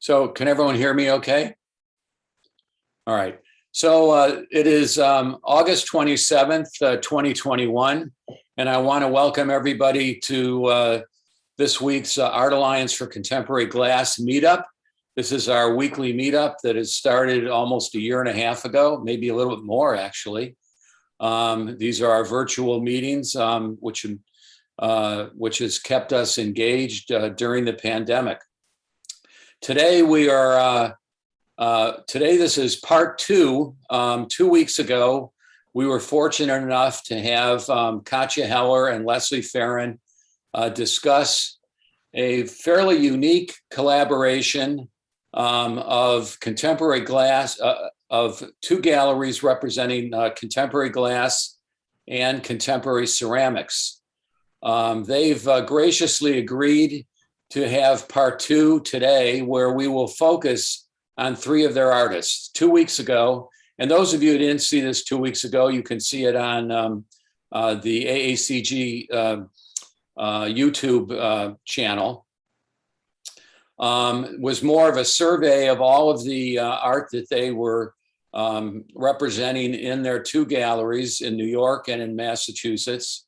So can everyone hear me okay? All right. So it is August 27th, 2021, and I want to welcome everybody to this week's Art Alliance for Contemporary Glass MeetUp. This is our weekly meetup that has started almost a year and a half ago, maybe a little bit more actually. These are our virtual meetings, which has kept us engaged during the pandemic. Today this is part two. 2 weeks ago, we were fortunate enough to have Katya Heller and Leslie Ferrin discuss a fairly unique collaboration of contemporary glass, of two galleries representing contemporary glass and contemporary ceramics. They've graciously agreed to have part two today, where we will focus on three of their artists. 2 weeks ago, and those of you who didn't see this 2 weeks ago, you can see it on the AACG YouTube channel. Was more of a survey of all of the art that they were representing in their two galleries in New York and in Massachusetts.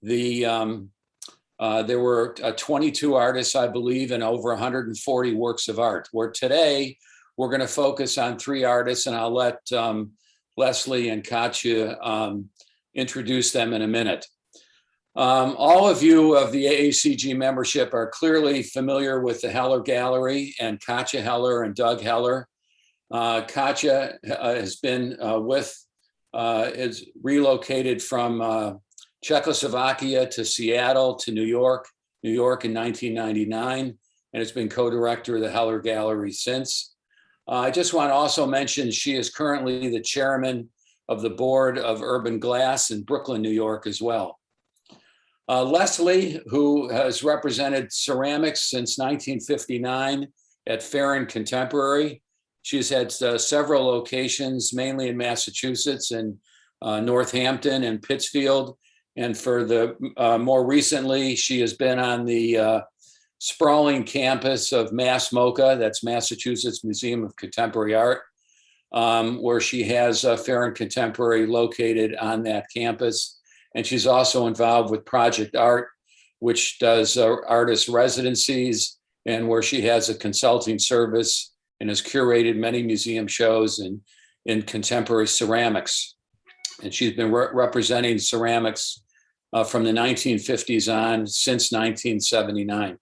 There were 22 artists, I believe, and over 140 works of art. Where today we're going to focus on three artists, and I'll let Leslie and Katya introduce them in a minute. All of you of the AACG membership are clearly familiar with the Heller Gallery and Katya Heller and Doug Heller. Katya has been is relocated from Czechoslovakia to Seattle to New York in 1999, and has been co-director of the Heller Gallery since. I just want to also mention she is currently the chairman of the board of Urban Glass in Brooklyn, New York as well. Leslie, who has represented ceramics since 1959 at Ferrin Contemporary. She's had several locations, mainly in Massachusetts and Northampton and Pittsfield. And for the more recently, she has been on the sprawling campus of MassMoCA, that's Massachusetts Museum of Contemporary Art, where she has Ferrin Contemporary located on that campus. And she's also involved with Project Art, which does artist residencies, and where she has a consulting service and has curated many museum shows in contemporary ceramics. And she's been representing ceramics from the 1950s on since 1979.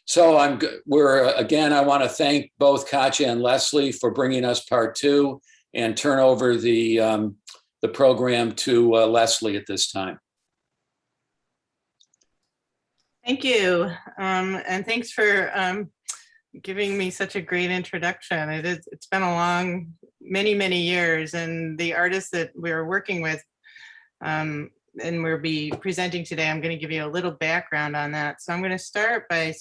So I want to thank both Katya and Leslie for bringing us part two, and turn over the program to Leslie at this time. Thank you, and thanks for giving me such a great introduction. It's been a long, many years, and the artists that we're working with and we'll be presenting today, I'm going to give you a little background on that. So I'm going to start by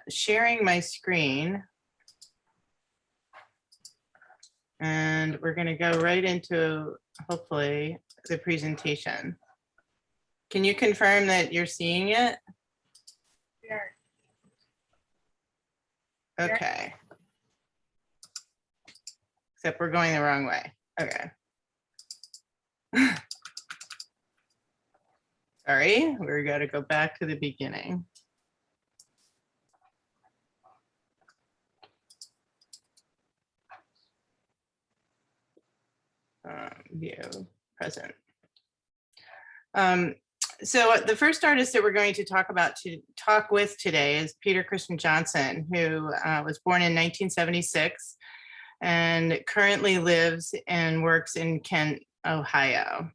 sharing my screen, and we're going to go right into, hopefully, the presentation. Can you confirm that you're seeing it? Sure. Okay. Except we're going the wrong way. Okay. Sorry, we're going to go back to the beginning. View present. So the first artist that we're going to talk with today is Peter Christian Johnson, who was born in 1976 and currently lives and works in Kent, Ohio.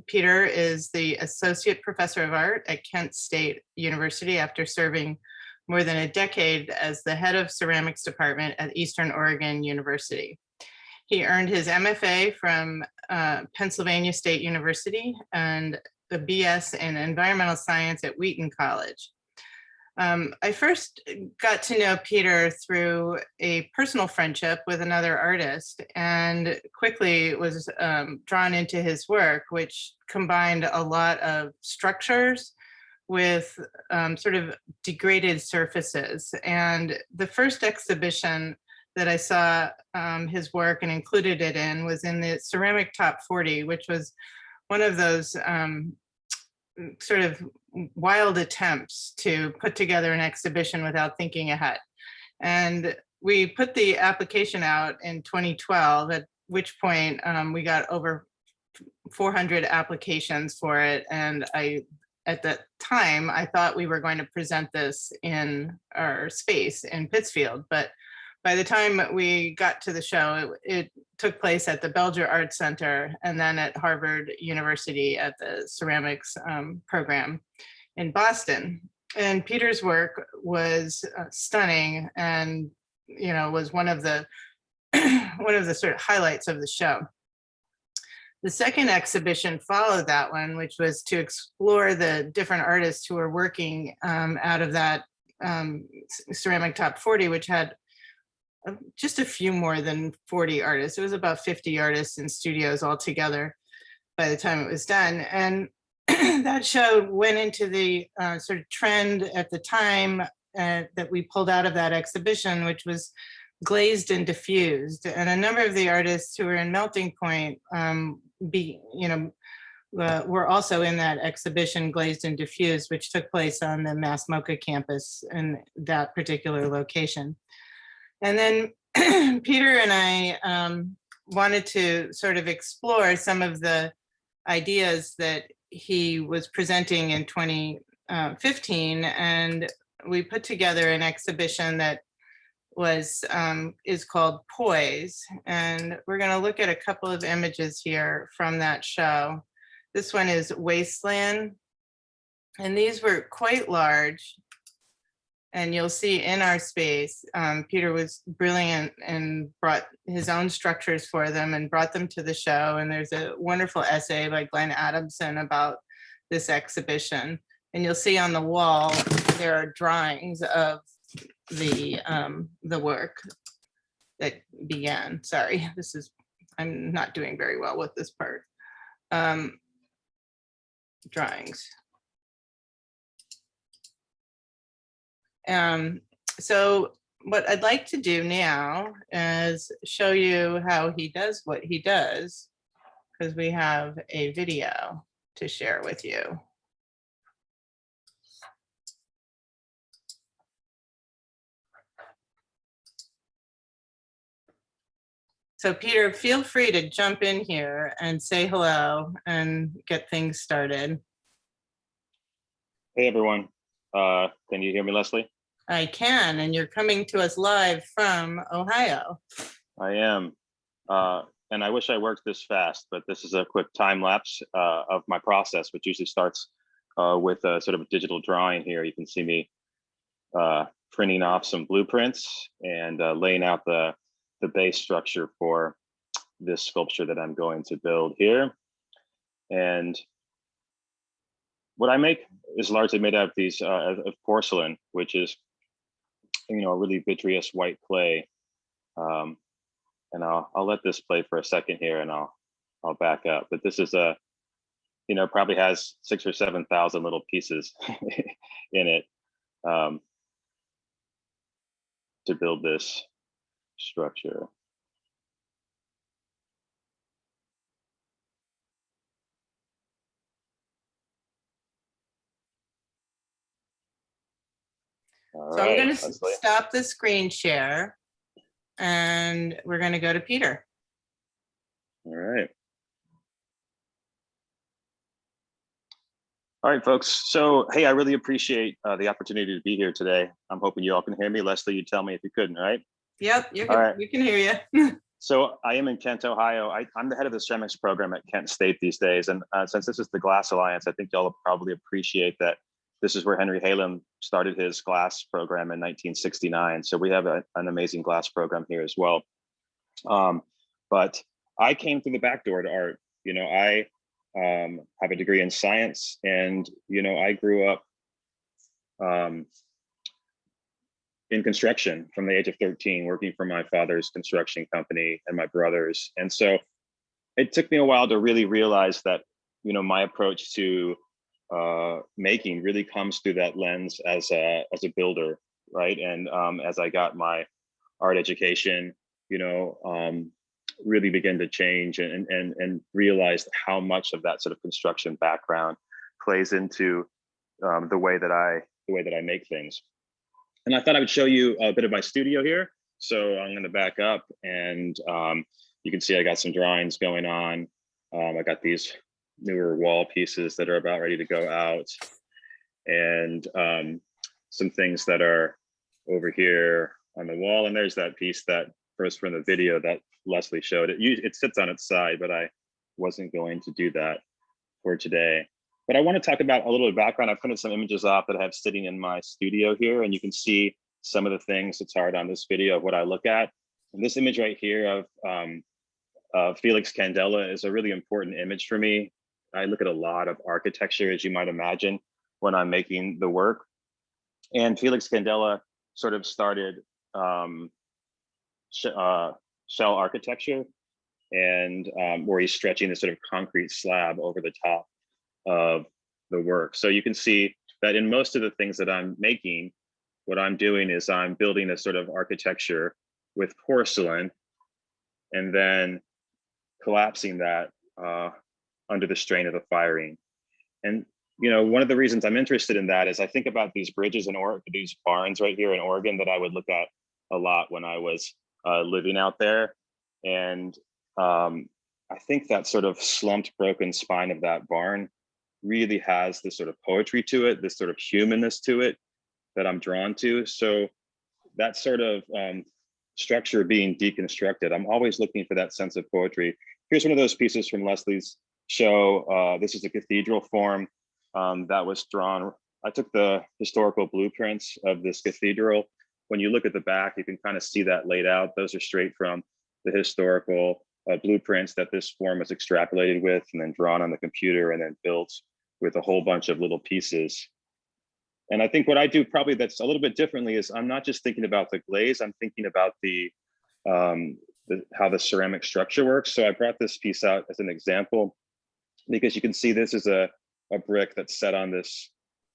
Peter is the Associate Professor of Art at Kent State University after serving more than a decade as the head of ceramics department at Eastern Oregon University. He earned his MFA from Pennsylvania State University and the BS in Environmental Science at Wheaton College. I first got to know Peter through a personal friendship with another artist, and quickly was drawn into his work, which combined a lot of structures with sort of degraded surfaces. And the first exhibition that I saw his work and included it in was in the Ceramic Top 40, which was one of those sort of wild attempts to put together an exhibition without thinking ahead. And we put the application out in 2012, at which point we got over 400 applications for it. And at that time, I thought we were going to present this in our space in Pittsfield. But by the time we got to the show, it took place at the Belger Art Center and then at Harvard University at the ceramics program in Boston. And Peter's work was stunning and, you know, was one of the sort of highlights of the show. The second exhibition followed that one, which was to explore the different artists who were working out of that Ceramic Top 40, which had just a few more than 40 artists. It was about 50 artists in studios altogether by the time it was done. And that show went into the sort of trend at the time that we pulled out of that exhibition, which was glazed and diffused. And a number of the artists who were in Melting Point were also in that exhibition, Glazed and Diffused, which took place on the Mass MoCA campus in that particular location. And then Peter and I wanted to sort of explore some of the ideas that he was presenting in 2015, and we put together an exhibition that is called Poise, and we're going to look at a couple of images here from that show. This one is Wasteland, and these were quite large. And you'll see in our space, Peter was brilliant and brought his own structures for them and brought them to the show. And there's a wonderful essay by Glenn Adamson about this exhibition. And you'll see on the wall, there are drawings of the work that began. Sorry, I'm not doing very well with this part. Drawings. So what I'd like to do now is show you how he does what he does, because we have a video to share with you. So Peter, feel free to jump in here and say hello and get things started. Hey everyone, can you hear me, Leslie? I can, and you're coming to us live from Ohio. I am, and I wish I worked this fast, but this is a quick time lapse of my process, which usually starts with a sort of a digital drawing here. You can see me printing off some blueprints and laying out the base structure for this sculpture that I'm going to build here. And what I make is largely made out of these of porcelain, which is, you know, a really vitreous white clay. And I'll let this play for a second here, and I'll back up. But this is probably has 6,000 or 7,000 little pieces in it to build this structure. So I'm going to stop the screen share and we're going to go to Peter. All right. All right, folks. So, hey, I really appreciate the opportunity to be here today. I'm hoping you all can hear me. Leslie, you tell me if you couldn't, right? Yep, we can hear you. So I am in Kent, Ohio. I'm the head of the ceramics program at Kent State these days. And since this is the Glass Alliance, I think y'all probably appreciate that this is where Henry Halem started his glass program in 1969. So we have an amazing glass program here as well. But I came through the back door to art. You know, I have a degree in science, and, you know, I grew up in construction from the age of 13, working for my father's construction company and my brothers. And so it took me a while to really realize that, you know, my approach to making really comes through that lens as a builder, right? And as I got my art education, really began to change and realized how much of that sort of construction background plays into the way that I make things. And I thought I would show you a bit of my studio here. So I'm going to back up, and you can see I got some drawings going on. I got these newer wall pieces that are about ready to go out, and some things that are over here on the wall. And there's that piece that first from the video that Leslie showed. It sits on its side, but I wasn't going to do that for today. But I want to talk about a little bit of background. I printed some images off that I have sitting in my studio here, and you can see some of the things that's hard on this video of what I look at. And this image right here of Felix Candela is a really important image for me. I look at a lot of architecture, as you might imagine, when I'm making the work. And Felix Candela sort of started shell architecture, and where he's stretching this sort of concrete slab over the top of the work. So you can see that in most of the things that I'm making, what I'm doing is I'm building a sort of architecture with porcelain and then collapsing that under the strain of the firing. And one of the reasons I'm interested in that is I think about these bridges and these barns right here in Oregon that I would look at a lot when I was living out there. And I think that sort of slumped, broken spine of that barn really has this sort of poetry to it, this sort of humanness to it that I'm drawn to. So that sort of structure being deconstructed, I'm always looking for that sense of poetry. Here's one of those pieces from Leslie's show. This is a Cathedral Form that was drawn. I took the historical blueprints of this cathedral. When you look at the back, you can kind of see that laid out. Those are straight from the historical blueprints that this form was extrapolated with and then drawn on the computer and then built with a whole bunch of little pieces. And I think what I do probably that's a little bit differently is I'm not just thinking about the glaze, I'm thinking about how the ceramic structure works. So I brought this piece out as an example because you can see this is a brick that's set on this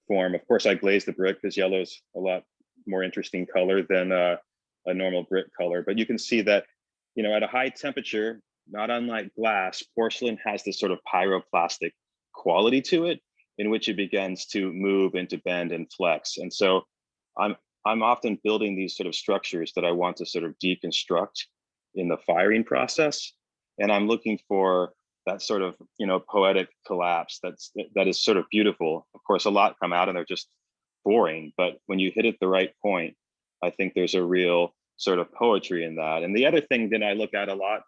form. Of course, I glazed the brick because yellow is a lot more interesting color than a normal brick color. But you can see that, at a high temperature, not unlike glass, porcelain has this sort of pyroclastic quality to it in which it begins to move and to bend and flex. And so I'm often building these sort of structures that I want to sort of deconstruct in the firing process. And I'm looking for that sort of, poetic collapse that is sort of beautiful. Of course, a lot come out and they're just boring, but when you hit it the right point, I think there's a real sort of poetry in that. And the other thing that I look at a lot,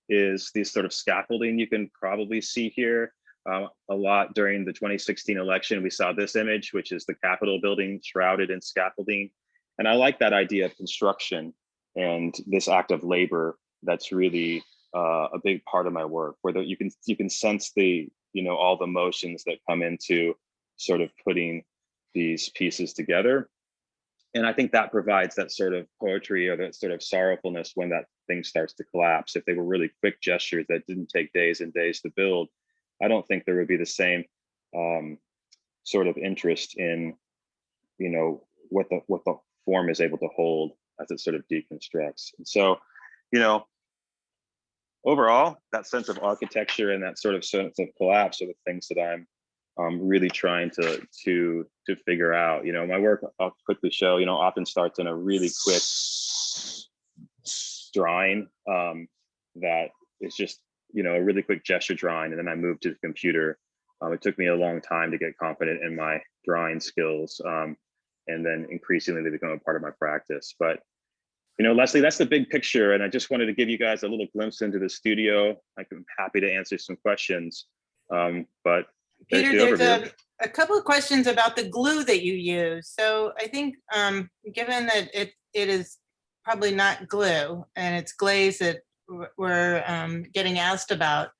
is these sort of scaffolding you can probably see here a lot during the 2016 election. We saw this image, which is the Capitol building shrouded in scaffolding. And I like that idea of construction and this act of labor that's really a big part of my work, where you can sense the, all the motions that come into sort of putting these pieces together. And I think that provides that sort of poetry or that sort of sorrowfulness when that thing starts to collapse. If they were really quick gestures that didn't take days and days to build, I don't think there would be the same sort of interest in, what the form is able to hold as it sort of deconstructs. And so, overall, that sense of architecture and that sort of sense of collapse are the things that I'm really trying to figure out. My work, I'll quickly show, often starts in a really quick drawing that is just, a really quick gesture drawing, and then I moved to the computer. It took me a long time to get confident in my drawing skills, and then increasingly they become a part of my practice. But Leslie, that's the big picture, and I just wanted to give you guys a little glimpse into the studio. I'm happy to answer some questions, but Peter, there's a couple of questions about the glue that you use. So I think, given that it is probably not glue and it's glaze that we're getting asked about,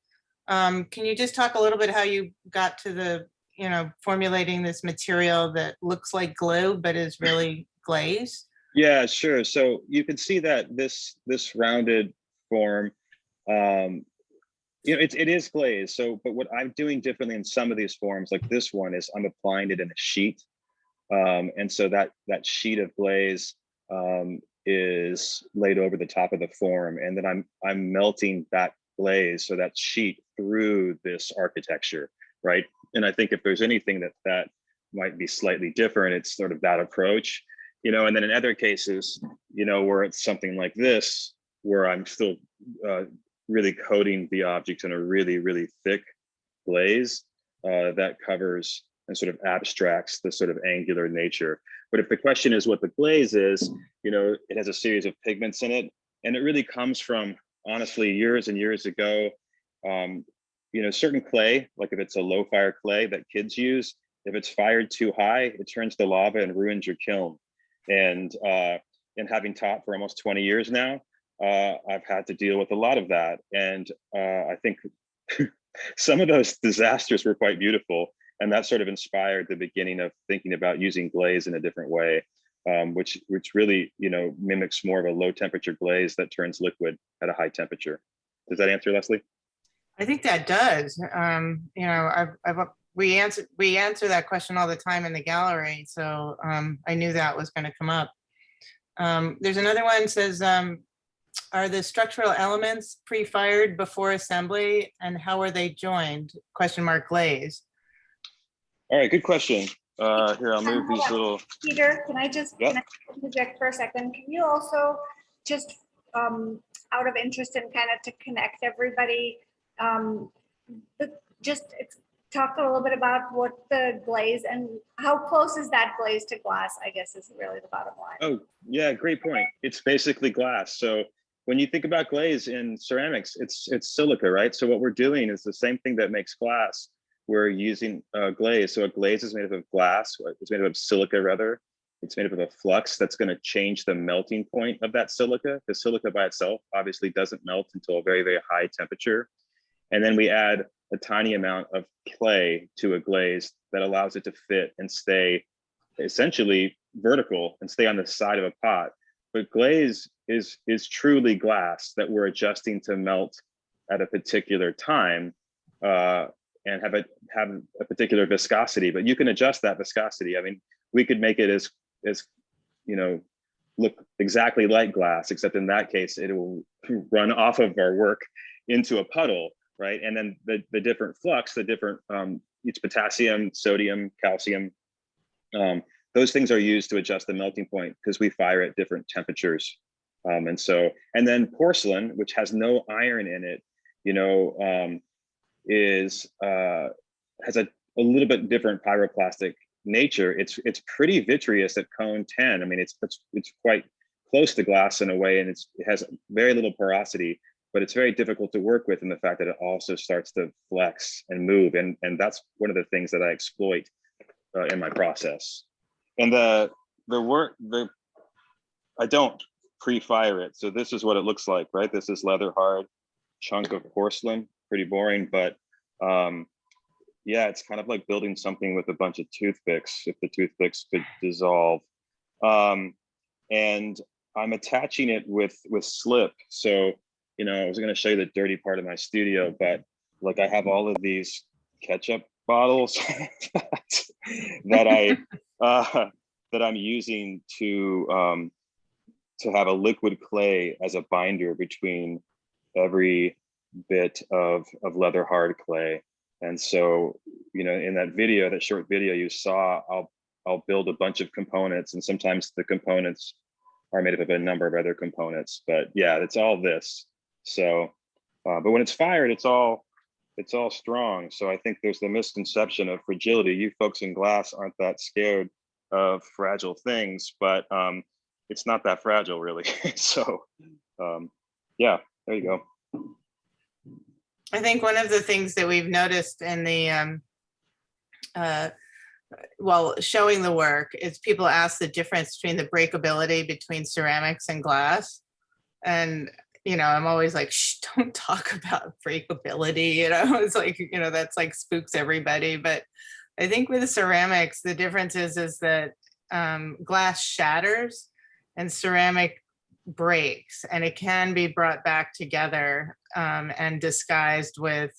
can you just talk a little bit how you got to the, formulating this material that looks like glue but is really glaze? Yeah, sure. So you can see that this rounded form You know, it is glaze. So, but what I'm doing differently in some of these forms, like this one, is I'm applying it in a sheet. And so that sheet of glaze is laid over the top of the form, and then I'm melting that glaze, so that sheet, through this architecture, right? And I think if there's anything that might be slightly different, it's sort of that approach, you know. And then in other cases, you know, where it's something like this, where I'm still really coating the object in a really, really thick glaze that covers and sort of abstracts the sort of angular nature. But if the question is what the glaze is, you know, it has a series of pigments in it, and it really comes from, honestly, years and years ago. You know, certain clay, like if it's a low fire clay that kids use, if it's fired too high, it turns to lava and ruins your kiln. And having taught for almost 20 years now, I've had to deal with a lot of that. And I think some of those disasters were quite beautiful. And that sort of inspired the beginning of thinking about using glaze in a different way, which really, you know, mimics more of a low temperature glaze that turns liquid at a high temperature. Does that answer, Leslie? I think that does. You know, we answer that question all the time in the gallery, so I knew that was going to come up. There's another one that says, are the structural elements pre-fired before assembly, and how are they joined? Question mark glaze. All right, good question. Here, I'll move these little. Peter, can I just Yep. can I interject for a second? Can you also just out of interest and kind of to connect everybody, just talk a little bit about what the glaze and how close is that glaze to glass, I guess, is really the bottom line. Oh, yeah, great point. It's basically glass. So when you think about glaze in ceramics, it's silica, right? So what we're doing is the same thing that makes glass. We're using glaze. So a glaze is made up of glass. It's made up of silica, rather. It's made up of a flux that's going to change the melting point of that silica. The silica by itself obviously doesn't melt until a very, very high temperature. And then we add a tiny amount of clay to a glaze that allows it to fit and stay essentially vertical and stay on the side of a pot. But glaze is truly glass that we're adjusting to melt at a particular time. And have a particular viscosity, but you can adjust that viscosity. I mean, we could make it as you know, look exactly like glass, except in that case, it will run off of our work into a puddle, right? And then the different flux, the different it's potassium, sodium, calcium. Those things are used to adjust the melting point because we fire at different temperatures. And then porcelain, which has no iron in it, you know, has a little bit different pyroclastic nature. It's pretty vitreous at cone 10. I mean, it's quite close to glass in a way, and it has very little porosity, but it's very difficult to work with in the fact that it also starts to flex and move, and that's one of the things that I exploit in my process. And I don't pre-fire it, so this is what it looks like, right? This is leather hard chunk of porcelain. Pretty boring, but yeah, it's kind of like building something with a bunch of toothpicks, if the toothpicks could dissolve. And I'm attaching it with slip. So, you know, I was going to show you the dirty part of my studio, but like I have all of these ketchup bottles that I'm using to have a liquid clay as a binder between every bit of leather hard clay. And so, you know, in that video, that short video you saw, I'll build a bunch of components, and sometimes the components are made up of a number of other components. But yeah, it's all this. So, but when it's fired, it's all strong. So I think there's the misconception of fragility. You folks in glass aren't that scared of fragile things, but it's not that fragile, really. So yeah, there you go. I think one of the things that we've noticed in the while showing the work is people ask the difference between the breakability between ceramics and glass. And, you know, I'm always like, shh, don't talk about breakability, you know, it's like, you know, that's like spooks everybody. But I think with the ceramics, the difference is that glass shatters and ceramic breaks, and it can be brought back together and disguised with,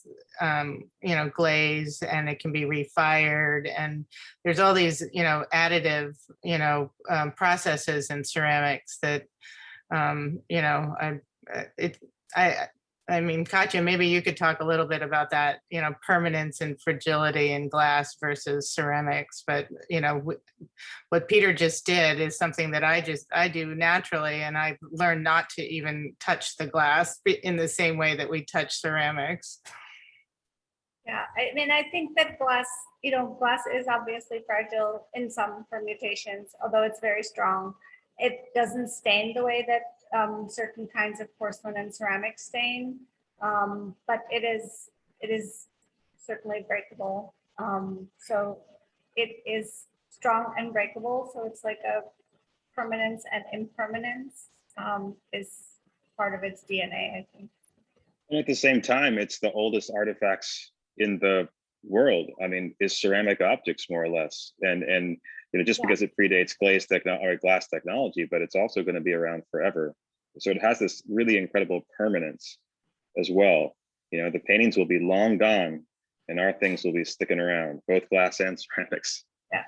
glaze, and it can be refired. And there's all these, additive, processes in ceramics that, I mean, Katya, maybe you could talk a little bit about that, permanence and fragility in glass versus ceramics. But, what Peter just did is something that I do naturally. And I learned not to even touch the glass in the same way that we touch ceramics. Yeah, I mean, I think that glass is obviously fragile in some permutations, although it's very strong. It doesn't stain the way that certain kinds of porcelain and ceramic stain, but it is certainly breakable. So it is strong and breakable. So it's like a permanence and impermanence is part of its DNA, I think. And at the same time, it's the oldest artifacts in the world. I mean, is ceramic optics more or less, and just because it predates glass technology, but it's also going to be around forever. So it has this really incredible permanence as well. The paintings will be long gone and our things will be sticking around, both glass and ceramics. Yeah.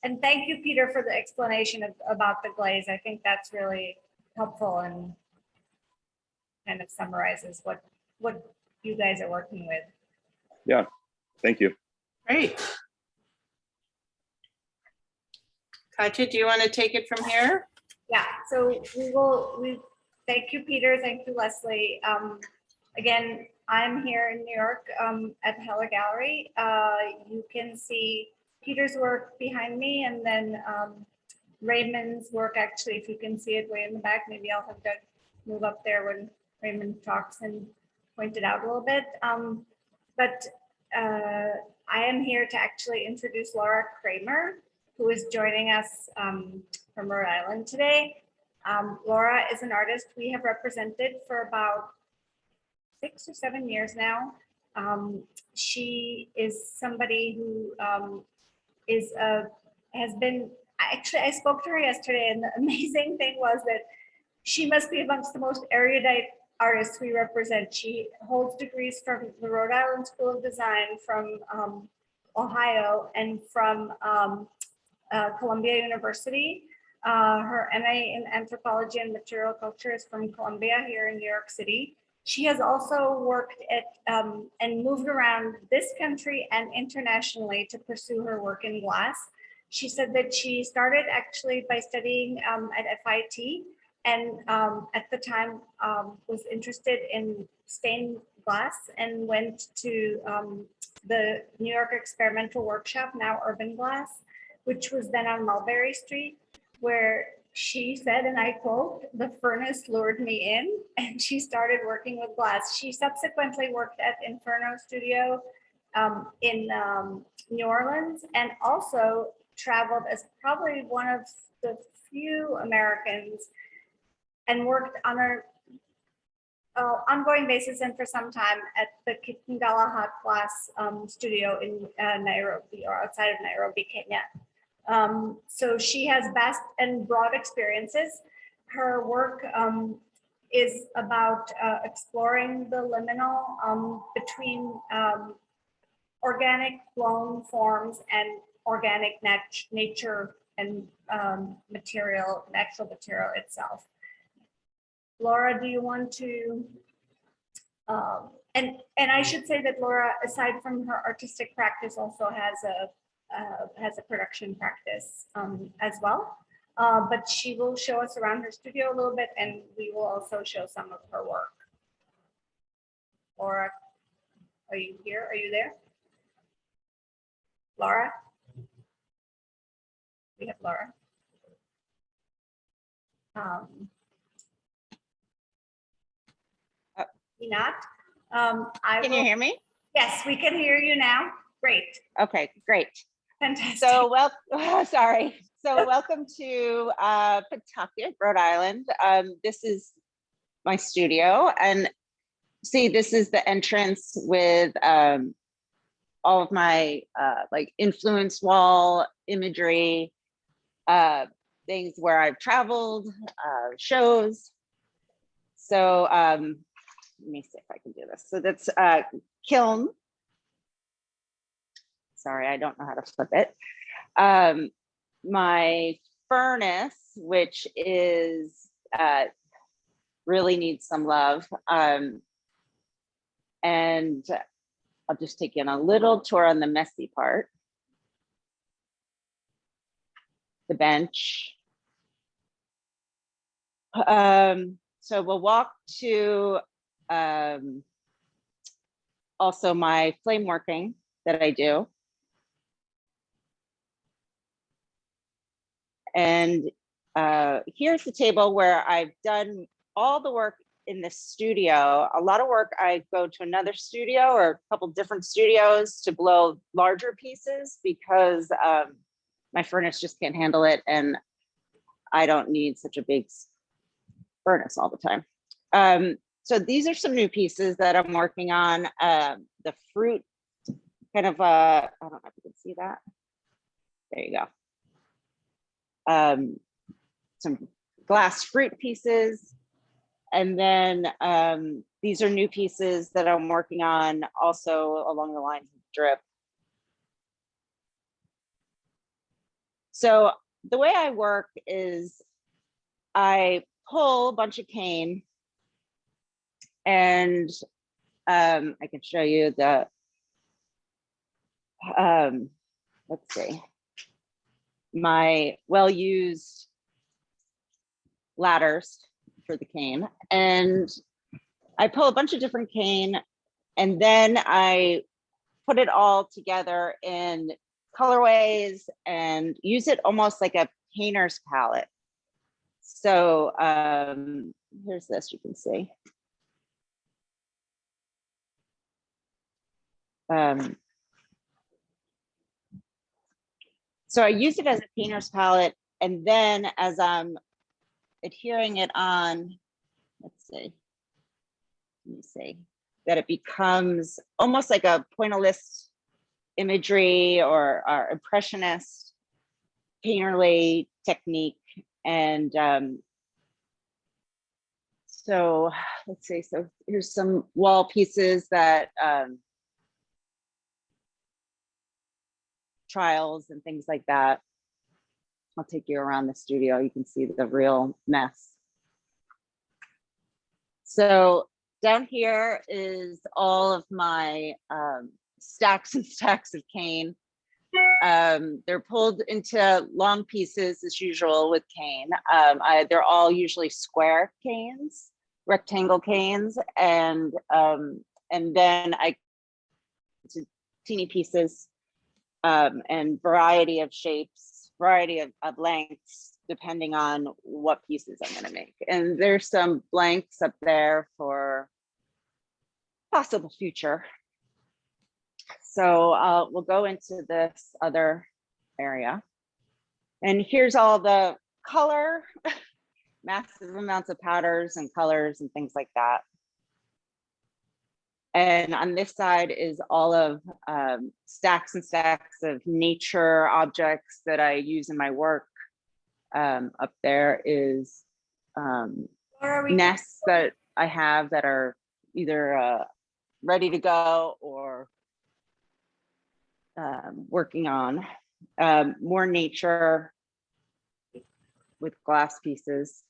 And thank you, Peter, for the explanation about the glaze. I think that's really helpful and kind of summarizes what you guys are working with. Yeah, thank you. Great. Katya, do you want to take it from here? Yeah, so we thank you, Peter. Thank you, Leslie. Again, I'm here in New York at Heller Gallery. You can see Peter's work behind me, and then Raymond's work, actually, if you can see it way in the back. Maybe I'll have to move up there when Raymond talks and point it out a little bit. But I am here to actually introduce Laura Kramer, who is joining us from Rhode Island today. Laura is an artist we have represented for about 6 or 7 years now. She is somebody who has been, actually, I spoke to her yesterday, and the amazing thing was that she must be amongst the most erudite artists we represent. She holds degrees from the Rhode Island School of Design, from Ohio, and from Columbia University. Her MA in Anthropology and Material Culture is from Columbia here in New York City. She has also worked at and moved around this country and internationally to pursue her work in glass. She said that she started actually by studying at FIT, and at the time was interested in stained glass, and went to the New York Experimental Workshop, now Urban Glass, which was then on Mulberry Street, where she said, and I quote, "The furnace lured me in," and she started working with glass. She subsequently worked at Inferno Studio in New Orleans, and also traveled as probably one of the few Americans, and worked on an ongoing basis and for some time at the Kitengela Hot Glass studio in Nairobi, or outside of Nairobi, Kenya. So she has vast and broad experiences. Her work is about exploring the liminal between organic blown forms and organic nature and material, natural material itself. Laura, do you want to, and I should say that Laura, aside from her artistic practice, also has a production practice as well. But she will show us around her studio a little bit, and we will also show some of her work. Laura, are you here? Are you there? Laura? We have Laura. Not. Can you hear me? Yes, we can hear you now. Great. Okay, great. Fantastic. So, sorry. So welcome to Pawtucket, Rhode Island. This is my studio, and see, this is the entrance with all of my like influence wall imagery. things where I've traveled, shows. So let me see if I can do this. So that's kiln. Sorry, I don't know how to flip it. My furnace, which is really needs some love. And I'll just take you on a little tour on the messy part. The bench. So we'll walk to also my flame working that I do. And here's the table where I've done all the work in the studio. A lot of work, I go to another studio or a couple different studios to blow larger pieces because my furnace just can't handle it, and I don't need such a big furnace all the time. So these are some new pieces that I'm working on. The fruit kind of, I don't know if you can see that. There you go. Some glass fruit pieces. And then these are new pieces that I'm working on also along the lines of drip. So the way I work is I pull a bunch of cane, and I can show you the, let's see, my well-used ladders for the cane. And I pull a bunch of different cane, and then I put it all together in colorways and use it almost like a painter's palette. So here's this, you can see. So I use it as a painter's palette, and then as I'm adhering it on, let's see, let me see, that it becomes almost like a pointillist imagery or impressionist painterly technique. And so let's see, so here's some wall pieces that trials and things like that. I'll take you around the studio. You can see the real mess. So down here is all of my stacks and stacks of cane. They're pulled into long pieces as usual with cane. They're all usually square canes, rectangle canes, and then I to teeny pieces and variety of shapes, variety of lengths, depending on what pieces I'm going to make. And there's some blanks up there for possible future. So we'll go into this other area. And here's all the color, massive amounts of powders and colors and things like that. And on this side is all of stacks and stacks of nature objects that I use in my work. Up there is nests that I have that are either ready to go or working on. More nature with glass pieces.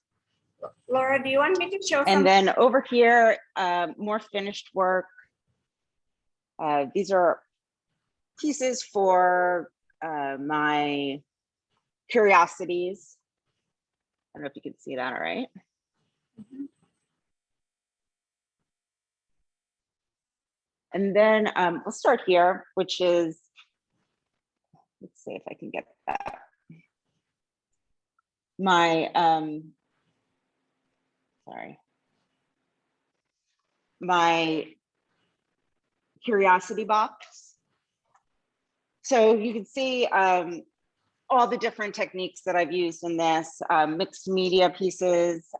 Laura, do you want me to show And then over here, more finished work. These are pieces for my curiosities. I don't know if you can see that all right. Mm-hmm. And then we'll start here, which is, let's see if I can get that. My, sorry. My curiosity box. So you can see all the different techniques that I've used in this, mixed media pieces,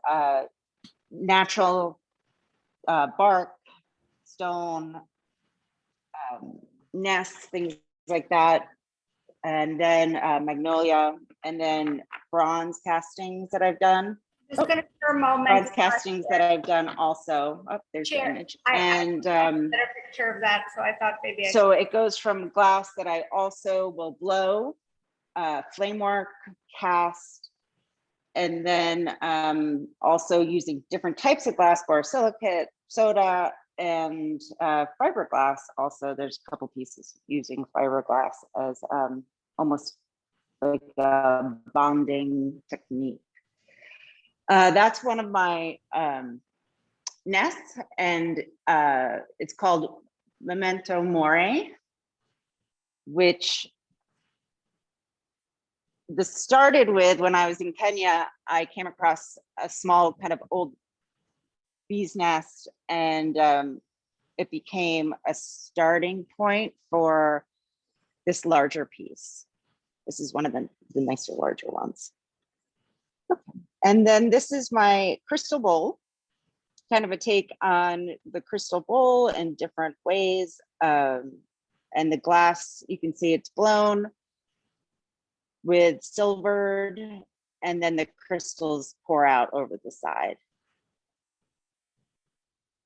natural bark, stone, nests, things like that. And then magnolia, and then bronze castings that I've done. Just gonna for a moment. Bronze castings that I've done also. Oh, there's the Chair, image. I And have a better picture of that, so I thought maybe. so it goes from glass that I also will blow, flame work, cast, and then also using different types of glass, borosilicate, soda, and fiberglass. Also, there's a couple pieces using fiberglass as almost like a bonding technique. That's one of my nests, and it's called Memento Mori, which this started with when I was in Kenya. I came across a small kind of old bee's nest, and it became a starting point for this larger piece. This is one of the nicer, larger ones. Okay. And then this is my crystal bowl, kind of a take on the crystal bowl in different ways. And the glass, you can see it's blown with silvered, and then the crystals pour out over the side.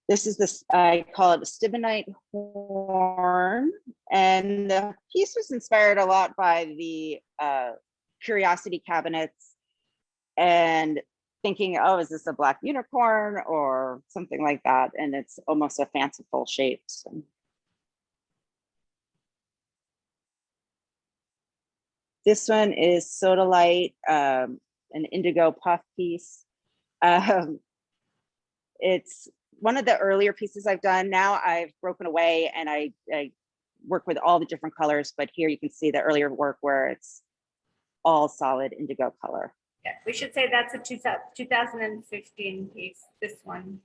This is this, I call it a Stevenite Horn. And the piece was inspired a lot by the curiosity cabinets, and thinking, oh, is this a black unicorn or something like that? And it's almost a fanciful shape. So. This one is Soda Light, an indigo puff piece. It's one of the earlier pieces I've done. Now I've broken away and I work with all the different colors, but here you can see the earlier work where it's all solid indigo color. Yeah, we should say that's a 2015 piece, this one.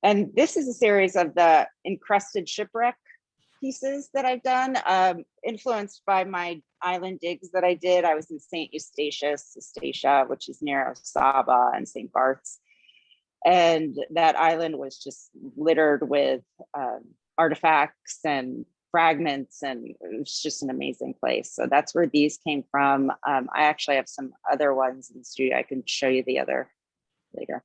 And this is a series of the encrusted shipwreck pieces that I've done, influenced by my island digs that I did. I was in St. Eustatia, which is near Saba and St. Bart's. And that island was just littered with artifacts and fragments, and it was just an amazing place. So that's where these came from. I actually have some other ones in the studio. I can show you the other later.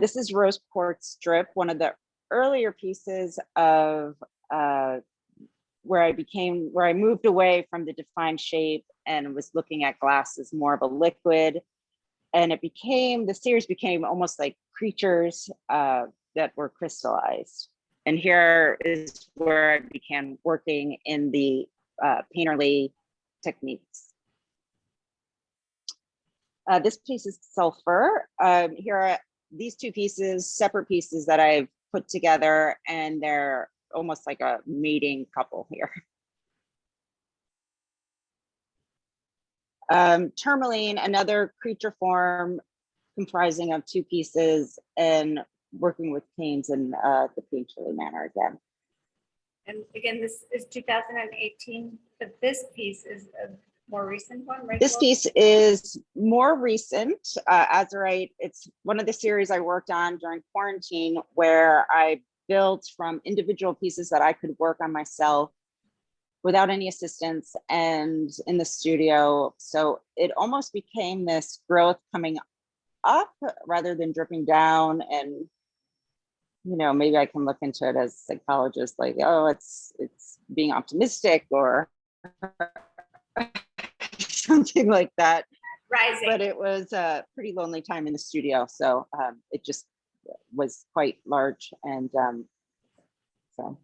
This is rose quartz strip, one of the earlier pieces of where I moved away from the defined shape and was looking at glass as more of a liquid. And the series became almost like creatures that were crystallized. And here is where I began working in the painterly techniques. This piece is sulfur. Here are these two pieces, separate pieces that I've put together, and they're almost like a mating couple here. Tourmaline, another creature form comprising of two pieces, and working with paints in the painterly manner again. And again, this is 2018, but this piece is a more recent one, right? This piece is more recent. Azurite, it's one of the series I worked on during quarantine, where I built from individual pieces that I could work on myself without any assistance and in the studio. So it almost became this growth coming up rather than dripping down. And, you know, maybe I can look into it as a psychologist, like, oh, it's being optimistic or something like that. Rising. But it was a pretty lonely time in the studio. So it just was quite large. And so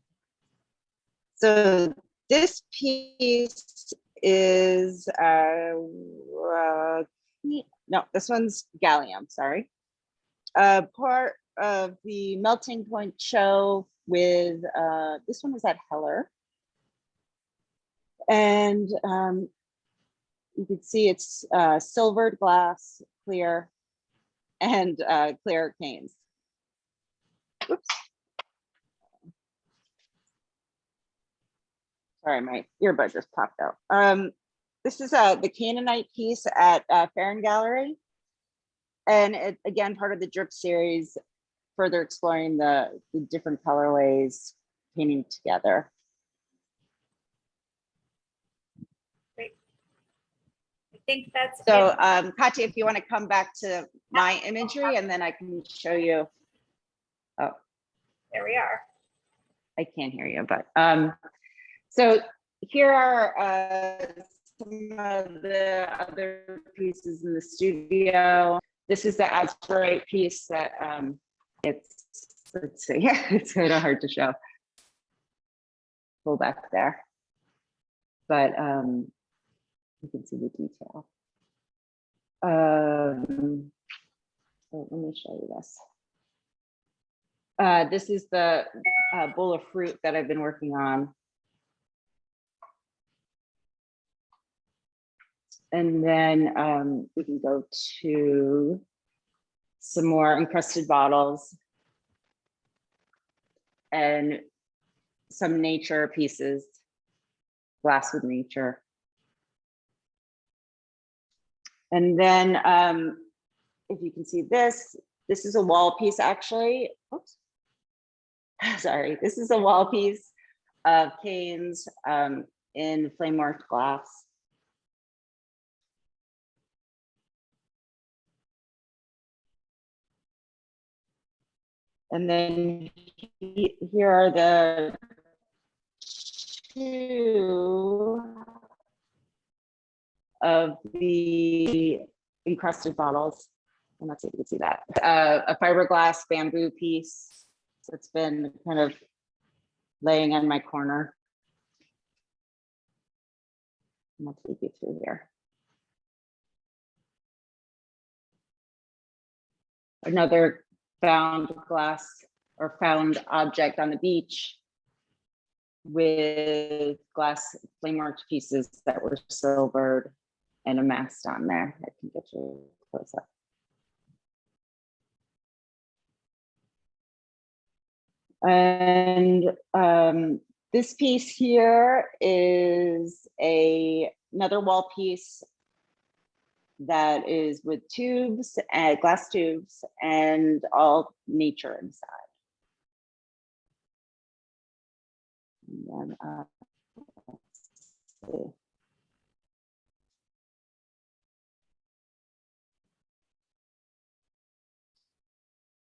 this piece is, no, this one's gallium, sorry. Part of the melting point show with, this one was at Heller. And you can see it's silvered glass, clear, and clear canes. Oops. Sorry, my earbud just popped out. This is the Canaanite piece at Ferrin Gallery. And it, again, part of the drip series, further exploring the different colorways, painting together. think that's So it. Katya, if you want to come back to my imagery and then I can show you. Oh, There we are. I can't hear you, but so here are some of the other pieces in the studio. This is the aspirate piece that it's, let's see, it's kind of hard to show. Pull back there, but you can see the detail. So let me show you this. This is the bowl of fruit that I've been working on. And then we can go to some more encrusted bottles and some nature pieces, glass with nature. And then if you can see this is a wall piece actually. Oops. Sorry, this is a wall piece of canes in flame worked glass. And then here are the two of the encrusted bottles. And let's see if you can see that. A fiberglass bamboo piece that's been kind of laying on my corner. And I'll take you through here. Another found glass or found object on the beach with glass flame worked pieces that were silvered and a mast on there. I can get you close up. And this piece here is another wall piece that is with tubes, glass tubes, and all nature inside. And then, let's see.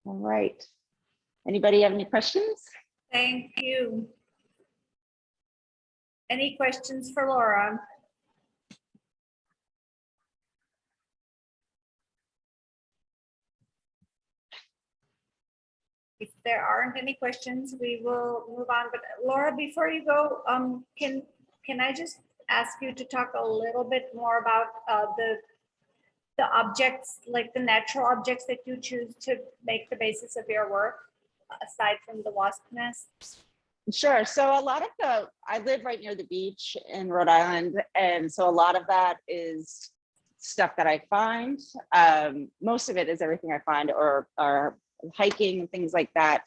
All right. Anybody have any questions? Thank you. Any questions for Laura? If there aren't any questions, we will move on. But Laura, before you go, can I just ask you to talk a little bit more about the objects, like the natural objects that you choose to make the basis of your work, aside from the wasp nests? Sure. So a lot of I live right near the beach in Rhode Island. And so a lot of that is stuff that I find. Most of it is everything I find or hiking and things like that.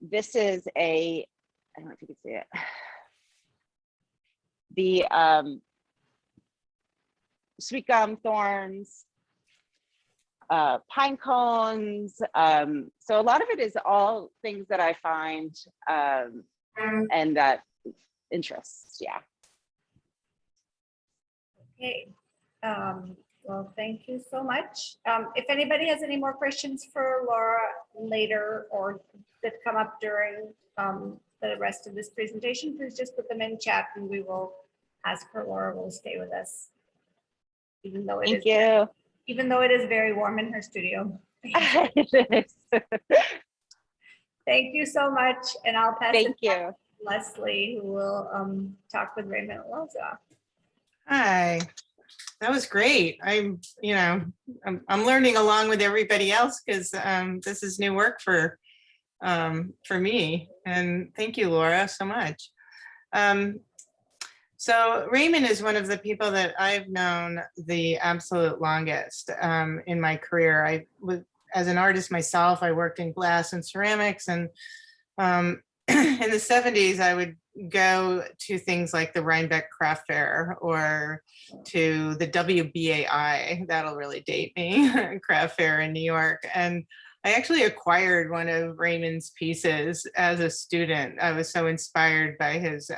This is I don't know if you can see it. The sweet gum thorns, pine cones. So a lot of it is all things that I find and that interests. Yeah. Okay. Well, thank you so much. If anybody has any more questions for Laura later or that come up during the rest of this presentation, please just put them in chat and we will ask her. Laura will stay with us, even though it even though it is very warm in her studio. Thank you so much, and I'll pass it to Leslie, who will talk with Raymon Elozua. Hi, that was great. I'm learning along with everybody else because this is new work for me. And thank you, Laura, so much. So Raymon is one of the people that I've known the absolute longest in my career. As an artist myself, I worked in glass and ceramics, and in the 70s, I would go to things like the Rhinebeck Craft Fair or to the WBAI, that'll really date me, craft fair in New York. And I actually acquired one of Raymon's pieces as a student. I was so inspired by his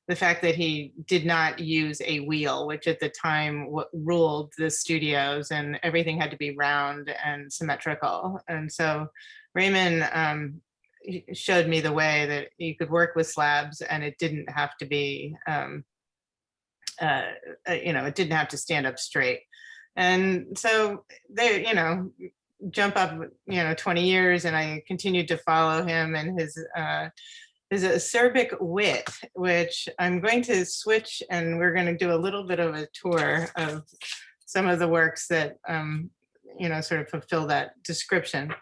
the fact that he did not use a wheel, which at the time ruled the studios, and everything had to be round and symmetrical. And so Raymond showed me the way that you could work with slabs, and it didn't have to be, it didn't have to stand up straight. And so they, jump up, 20 years, and I continued to follow him and his acerbic wit, which I'm going to switch, and we're going to do a little bit of a tour of some of the works that, sort of fulfill that description.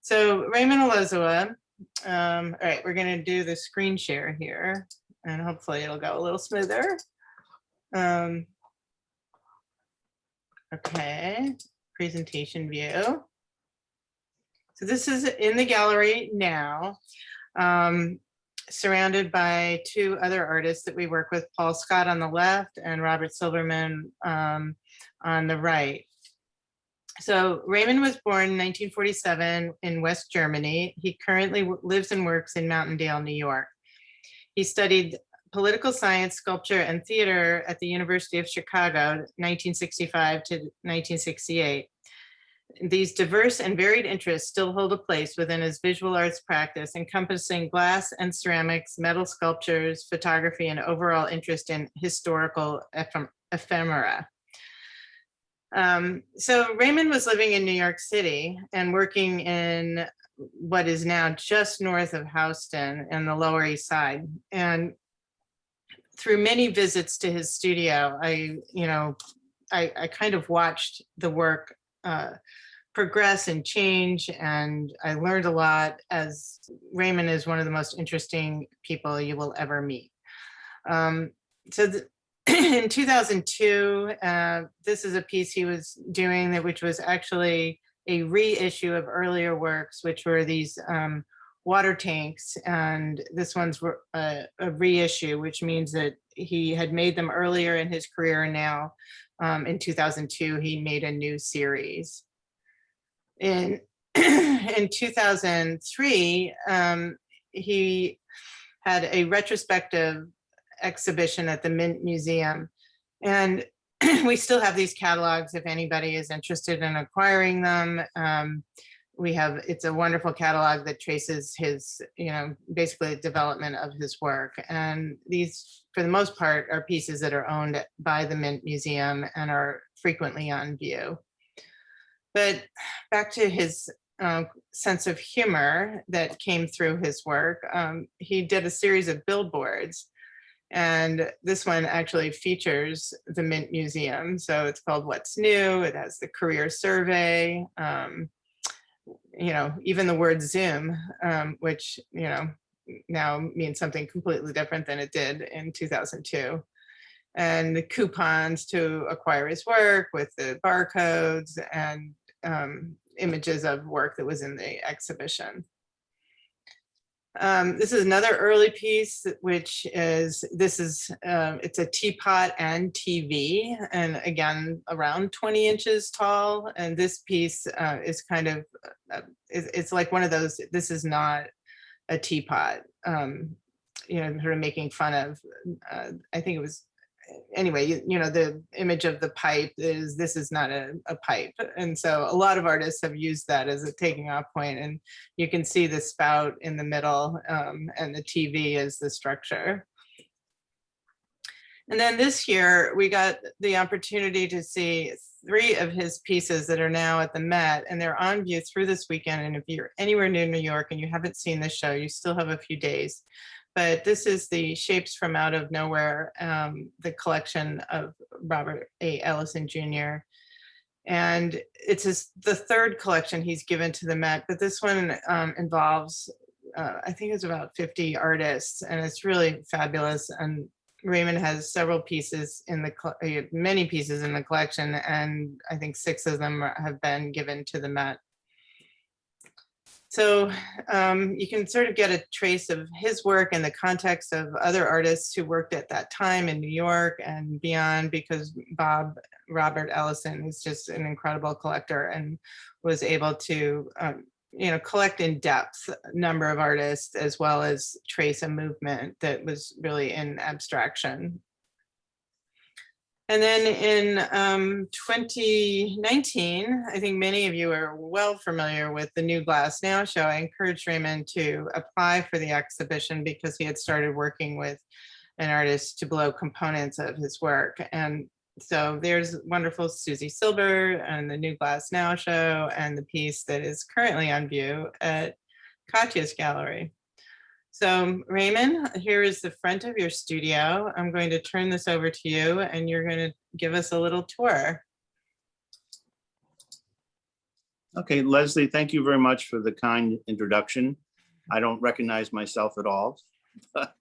So Raymon Elozua, all right, we're going to do the screen share here, and hopefully it'll go a little smoother. Okay, presentation view. So this is in the gallery now, surrounded by two other artists that we work with, Paul Scott on the left and Robert Silverman on the right. So Raymond was born in 1947 in West Germany. He currently lives and works in Mountaindale, New York. He studied political science, sculpture, and theater at the University of Chicago, 1965 to 1968. These diverse and varied interests still hold a place within his visual arts practice, encompassing glass and ceramics, metal sculptures, photography, and overall interest in historical ephemera. So Raymond was living in New York City and working in what is now just north of Houston and the Lower East Side. And through many visits to his studio, I kind of watched the work progress and change, and I learned a lot, as Raymond is one of the most interesting people you will ever meet. In 2002, this is a piece he was doing which was actually a reissue of earlier works, which were these water tanks, and this one's a reissue, which means that he had made them earlier in his career, and now in 2002 he made a new series. In 2003, he had a retrospective exhibition at the Mint Museum, and we still have these catalogs if anybody is interested in acquiring them. It's a wonderful catalog that traces his, basically the development of his work. And these, for the most part, are pieces that are owned by the Mint Museum and are frequently on view. But back to his sense of humor that came through his work, he did a series of billboards. And this one actually features the Mint Museum. So it's called What's New. It has the career survey, even the word Zoom, which, now means something completely different than it did in 2002. And the coupons to acquire his work with the barcodes and images of work that was in the exhibition. This is another early piece, which is, it's a teapot and TV, and again, around 20 inches tall. And this piece is kind of, it's like one of those, this is not a teapot, sort of making fun of, I think it was, anyway, the image of the pipe is, this is not a pipe. And so a lot of artists have used that as a taking off point, and you can see the spout in the middle, and the TV is the structure. And then this year we got the opportunity to see 3 of his pieces that are now at the Met, and they're on view through this weekend. And if you're anywhere near New York and you haven't seen this show, you still have a few days. But this is the Shapes from Out of Nowhere, the collection of Robert A. Ellison Jr. And it's the 3rd collection he's given to the Met, but this one involves, I think it's about 50 artists, and it's really fabulous. And Raymond has several pieces many pieces in the collection, and I think 6 of them have been given to the Met. So you can sort of get a trace of his work in the context of other artists who worked at that time in New York and beyond, because Robert Ellison is just an incredible collector and was able to collect in depth a number of artists as well as trace a movement that was really in abstraction. And then in 2019, I think many of you are well familiar with the New Glass Now show. I encouraged Raymond to apply for the exhibition because he had started working with an artist to blow components of his work. And so there's wonderful Susie Silber and the New Glass Now show and the piece that is currently on view at Katya's gallery. So Raymond, here is the front of your studio. I'm going to turn this over to you and you're going to give us a little tour. Okay, Leslie, thank you very much for the kind introduction. I don't recognize myself at all. But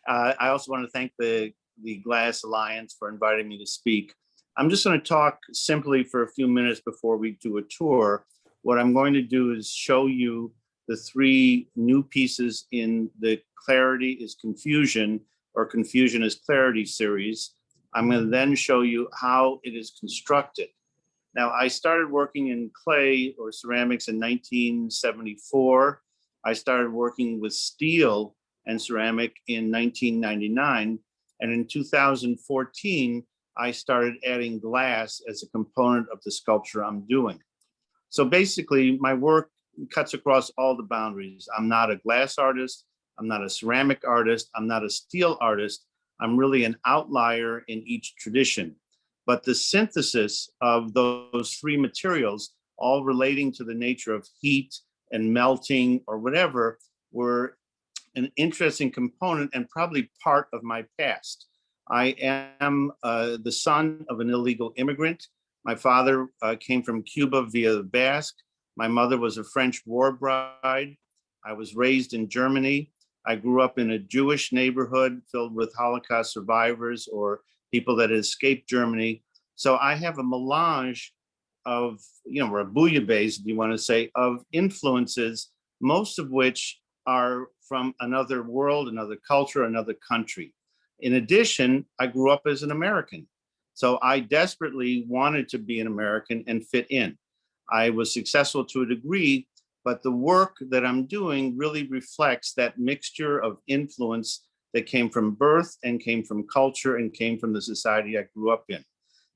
I also want to thank the Glass Alliance for inviting me to speak. I'm just going to talk simply for a few minutes before we do a tour. What I'm going to do is show you the three new pieces in the Clarity is Confusion or Confusion is Clarity series. I'm going to then show you how it is constructed. Now, I started working in clay or ceramics in 1974. I started working with steel and ceramic in 1999. And in 2014, I started adding glass as a component of the sculpture I'm doing. So basically, my work cuts across all the boundaries. I'm not a glass artist. I'm not a ceramic artist. I'm not a steel artist. I'm really an outlier in each tradition. But the synthesis of those three materials, all relating to the nature of heat and melting or whatever, were an interesting component and probably part of my past. I am the son of an illegal immigrant. My father came from Cuba via the Basque. My mother was a French war bride. I was raised in Germany. I grew up in a Jewish neighborhood filled with Holocaust survivors or people that had escaped Germany. So I have a melange of, or a bouillabaisse, if you want to say, of influences, most of which are from another world, another culture, another country. In addition, I grew up as an American. So I desperately wanted to be an American and fit in. I was successful to a degree, but the work that I'm doing really reflects that mixture of influence that came from birth and came from culture and came from the society I grew up in.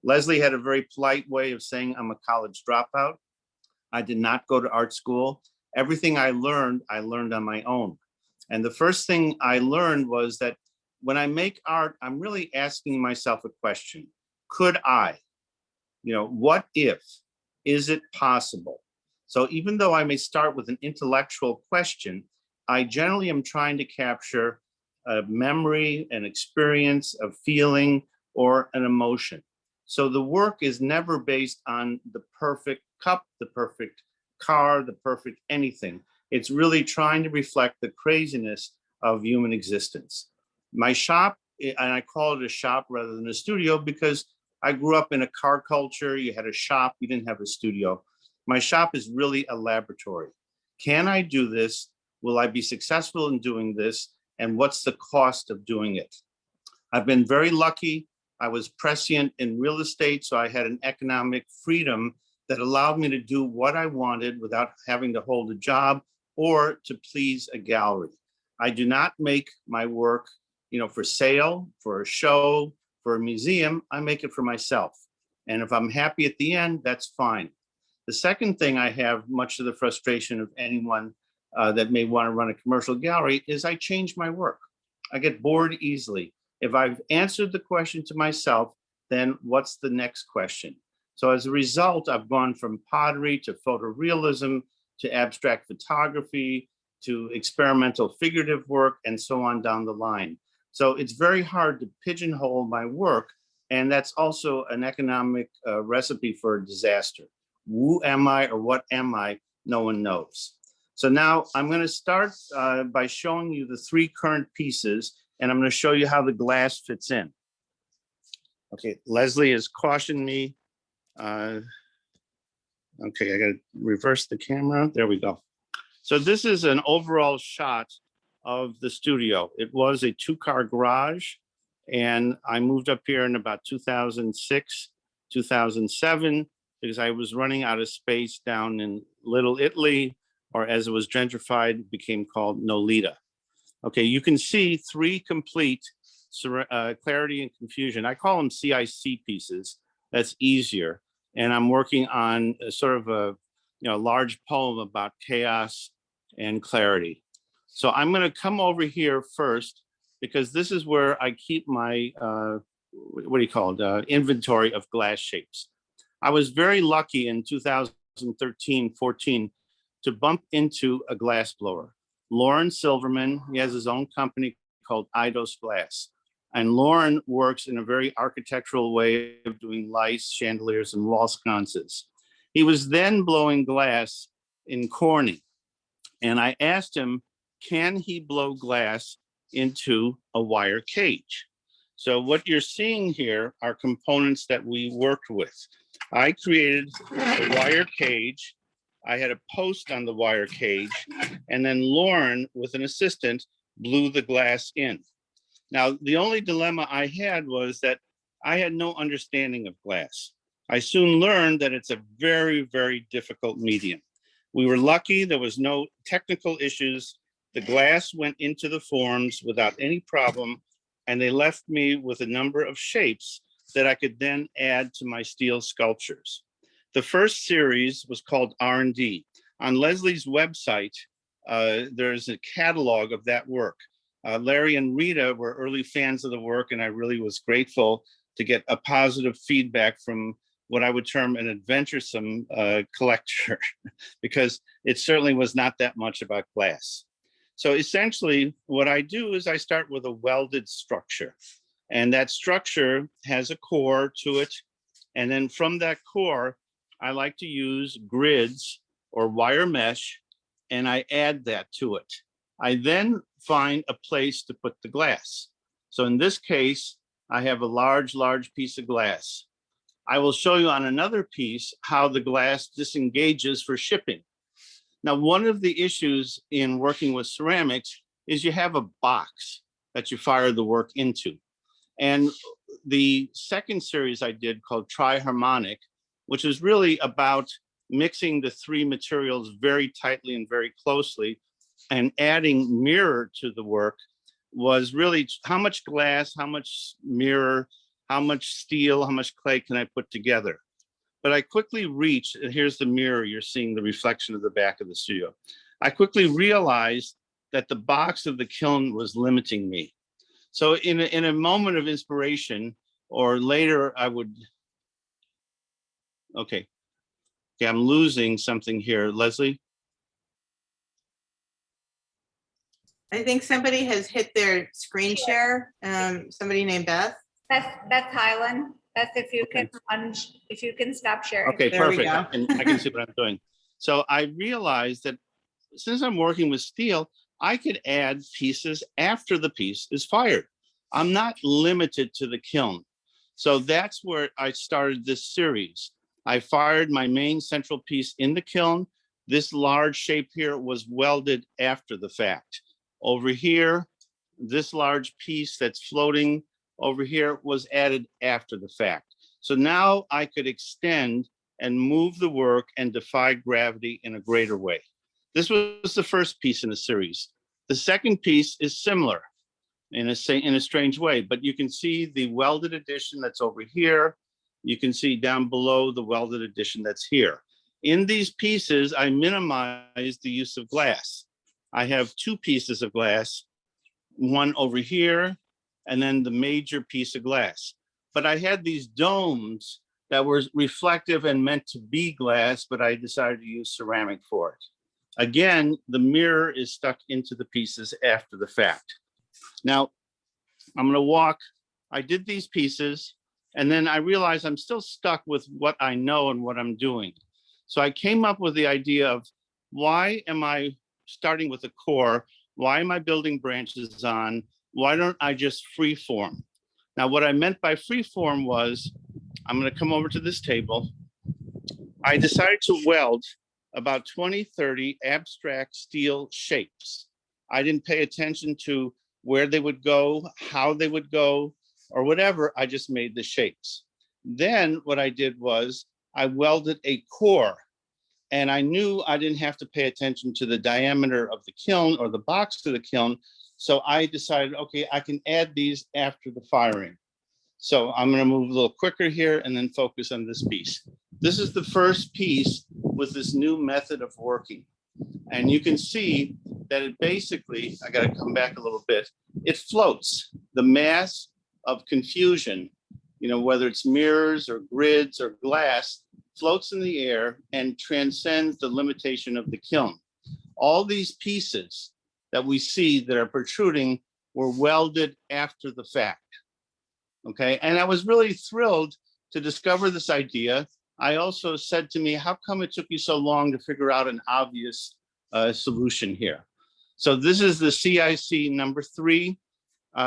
Leslie had a very polite way of saying I'm a college dropout. I did not go to art school. Everything I learned on my own. And the first thing I learned was that when I make art, I'm really asking myself a question. Could I? What if? Is it possible? So even though I may start with an intellectual question, I generally am trying to capture a memory, an experience, a feeling, or an emotion. So the work is never based on the perfect cup, the perfect car, the perfect anything. It's really trying to reflect the craziness of human existence. My shop, and I call it a shop rather than a studio because I grew up in a car culture. You had a shop, you didn't have a studio. My shop is really a laboratory. Can I do this? Will I be successful in doing this? And what's the cost of doing it? I've been very lucky. I was prescient in real estate, so I had an economic freedom that allowed me to do what I wanted without having to hold a job or to please a gallery. I do not make my work, for sale, for a show, for a museum. I make it for myself. And if I'm happy at the end, that's fine. The second thing I have, much to the frustration of anyone that may want to run a commercial gallery, is I change my work. I get bored easily. If I've answered the question to myself, then what's the next question? So as a result, I've gone from pottery to photorealism to abstract photography to experimental figurative work and so on down the line. So it's very hard to pigeonhole my work. And that's also an economic recipe for a disaster. Who am I or what am I? No one knows. So now I'm going to start by showing you the three current pieces, and I'm going to show you how the glass fits in. Okay, Leslie has cautioned me. Okay, I got to reverse the camera. There we go. So this is an overall shot of the studio. It was a two-car garage, and I moved up here in about 2006, 2007. because I was running out of space down in Little Italy, or as it was gentrified, it became called Nolita. Okay, you can see 3 complete clarity and confusion. I call them CIC pieces. That's easier. And I'm working on a sort of a large poem about chaos and clarity. So I'm going to come over here first, because this is where I keep my what do you call it, inventory of glass shapes. I was very lucky in 2013-14 to bump into a glass blower, Lauren Silverman. He has his own company called Eidos Glass. And Lauren works in a very architectural way of doing lights, chandeliers, and wall sconces. He was then blowing glass in Corning. And I asked him, can he blow glass into a wire cage? So what you're seeing here are components that we worked with. I created a wire cage. I had a post on the wire cage, and then Lauren, with an assistant, blew the glass in. Now, the only dilemma I had was that I had no understanding of glass. I soon learned that it's a very, very difficult medium. We were lucky, there was no technical issues. The glass went into the forms without any problem, and they left me with a number of shapes that I could then add to my steel sculptures. The first series was called R&D. On Leslie's website, there's a catalog of that work. Larry and Rita were early fans of the work, and I really was grateful to get a positive feedback from what I would term an adventuresome collector, because it certainly was not that much about glass. So essentially what I do is I start with a welded structure, and that structure has a core to it. And then from that core, I like to use grids or wire mesh, and I add that to it. I then find a place to put the glass. So in this case, I have a large piece of glass. I will show you on another piece how the glass disengages for shipping. Now, one of the issues in working with ceramics is you have a box that you fire the work into. And the second series I did, called Tri-Harmonic, which is really about mixing the 3 materials very tightly and very closely and adding mirror to the work, was really how much glass, how much mirror, how much steel, how much clay can I put together? But I quickly reached, and here's the mirror, you're seeing the reflection of the back of the studio. I quickly realized that the box of the kiln was limiting me. So in a moment of inspiration, or later I would, okay, I'm losing something here, Leslie. I think somebody has hit their screen share. Somebody named Beth. That's Highland. That's if you can if you can stop sharing. Okay, There we perfect. go. I can see what I'm doing. So I realized that since I'm working with steel, I could add pieces after the piece is fired. I'm not limited to the kiln. So that's where I started this series. I fired my main central piece in the kiln. This large shape here was welded after the fact. Over here, this large piece that's floating over here was added after the fact. So now I could extend and move the work and defy gravity in a greater way. This was the first piece in the series. The second piece is similar in a strange way, but you can see the welded edition that's over here. You can see down below the welded edition that's here. In these pieces, I minimize the use of glass. I have 2 pieces of glass, one over here, and then the major piece of glass. But I had these domes that were reflective and meant to be glass, but I decided to use ceramic for it. Again, the mirror is stuck into the pieces after the fact. Now, I'm gonna walk, I did these pieces, and then I realized I'm still stuck with what I know and what I'm doing. So I came up with the idea of, why am I starting with a core? Why am I building branches on? Why don't I just free form? Now, what I meant by free form was, I'm going to come over to this table. I decided to weld about 20, 30 abstract steel shapes. I didn't pay attention to where they would go, how they would go, or whatever. I just made the shapes. Then what I did was, I welded a core. And I knew I didn't have to pay attention to the diameter of the kiln or the box to the kiln. So I decided, okay, I can add these after the firing. So I'm going to move a little quicker here and then focus on this piece. This is the first piece with this new method of working. And you can see that it basically, I got to come back a little bit, it floats. The mass of confusion, you know, whether it's mirrors or grids or glass, floats in the air and transcends the limitation of the kiln. All these pieces that we see that are protruding were welded after the fact. Okay, and I was really thrilled to discover this idea. I also said to me, how come it took you so long to figure out an obvious solution here? So this is the CIC number 3.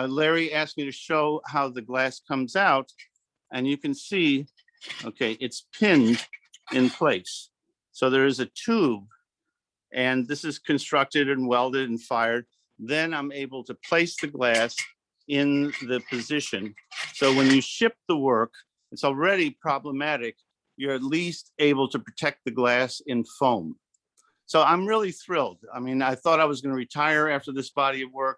Larry asked me to show how the glass comes out, and you can see, okay, it's pinned in place. So there is a tube, and this is constructed and welded and fired. Then I'm able to place the glass in the position. So when you ship the work, it's already problematic. You're at least able to protect the glass in foam. So I'm really thrilled. I mean, I thought I was going to retire after this body of work,